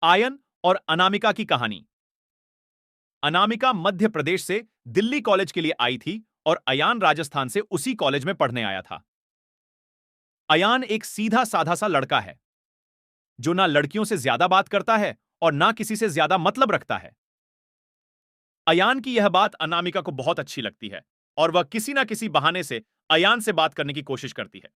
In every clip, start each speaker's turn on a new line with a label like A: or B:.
A: Ion और अनामिका की कहानी। अनामिका मध्य प्रदेश से दिल्ली कॉलेज के लिए आई थी और अयान राजस्थान से उसी कॉलेज में पढ़ने आया था। अयान एक सीधा साधा सा लड़का है जो ना लड़कियों से ज्यादा बात करता है और ना किसी से ज्यादा मतलब रखता है। अयान की यह बात अनामिका को बहुत अच्छी लगती है और वह किसी ना किसी बहाने से अयान से बात करने की कोशिश करती है।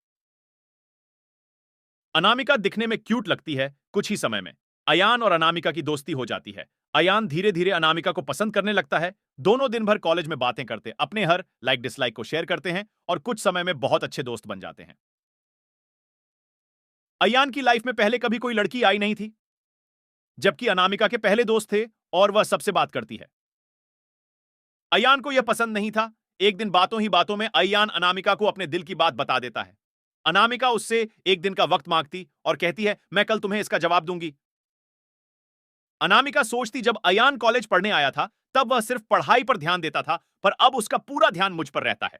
A: अनामिका दिखने में क्यूट लगती है। कुछ ही समय में अयान और अनामिका की दोस्ती हो जाती है। अयान धीरे धीरे अनामिका को पसंद करने लगता है। दोनों दिन भर कॉलेज में बातें करते, अपने हर लाइक डिसलाइक को शेयर करते हैं और कुछ समय में बहुत अच्छे दोस्त बन जाते हैं। अयान की लाइफ में पहले कभी कोई लड़की आई नहीं थी, जबकि अनामिका के पहले दोस्त थे और वह सबसे बात करती है। अयान को यह पसंद नहीं था। एक दिन बातों ही बातों में अयान अनामिका को अपने दिल की बात बता देता है। अनामिका उससे एक दिन का वक्त मांगती और कहती है, मैं कल तुम्हें इसका जवाब दूंगी। अनामिका सोचती, जब अयान कॉलेज पढ़ने आया था तब वह सिर्फ पढ़ाई पर ध्यान देता था, पर अब उसका पूरा ध्यान मुझ पर रहता है।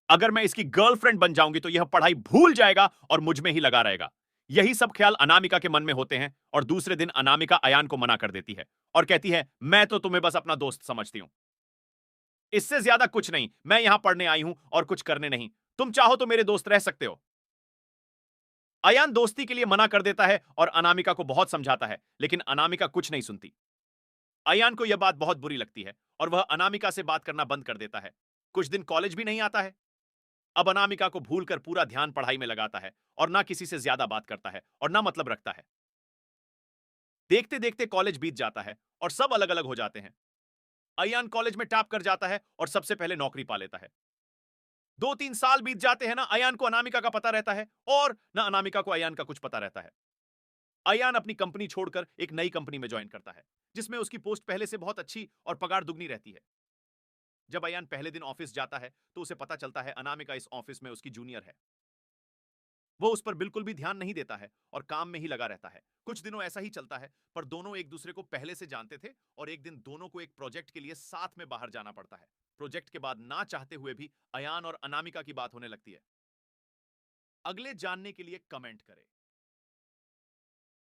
A: अगर मैं इसकी गर्लफ्रेंड बन जाऊंगी तो यह पढ़ाई भूल जाएगा और मुझ में ही लगा रहेगा। यही सब ख्याल अनामिका के मन में होते हैं और दूसरे दिन अनामिका अयान को मना कर देती है और कहती है, मैं तो तुम्हें बस अपना दोस्त समझती हूं, इससे ज्यादा कुछ नहीं। मैं यहां पढ़ने आई हूं और कुछ करने नहीं। तुम चाहो तो मेरे दोस्त रह सकते हो। अयान दोस्ती के लिए मना कर देता है और अनामिका को बहुत समझाता है, लेकिन अनामिका कुछ नहीं सुनती। अयान को यह बात बहुत बुरी लगती है और वह अनामिका से बात करना बंद कर देता है। कुछ दिन कॉलेज भी नहीं आता है। अब अनामिका को भूलकर पूरा ध्यान पढ़ाई में लगाता है और ना किसी से ज्यादा बात करता है और ना मतलब रखता है। देखते देखते कॉलेज बीत जाता है और सब अलग अलग हो जाते हैं। अयान कॉलेज में टॉप कर जाता है और सबसे पहले नौकरी पा लेता है। 2-3 साल बीत जाते हैं, ना अयान को अनामिका का पता रहता है और ना अनामिका को अयान का कुछ पता रहता है। अयान अपनी कंपनी छोड़कर एक नई कंपनी में ज्वाइन करता है, जिसमें उसकी पोस्ट पहले से बहुत अच्छी और पगार दुगनी रहती है। जब अयान पहले दिन ऑफिस जाता है तो उसे पता चलता है अनामिका इस ऑफिस में उसकी जूनियर है। वो उस पर बिल्कुल भी ध्यान नहीं देता है और काम में ही लगा रहता है। कुछ दिनों ऐसा ही चलता है, पर दोनों एक दूसरे को पहले से जानते थे और एक दिन दोनों को एक प्रोजेक्ट के लिए साथ में बाहर जाना पड़ता है। प्रोजेक्ट के बाद ना चाहते हुए भी अयान और अनामिका की बात होने लगती है। अगले जानने के लिए कमेंट करें।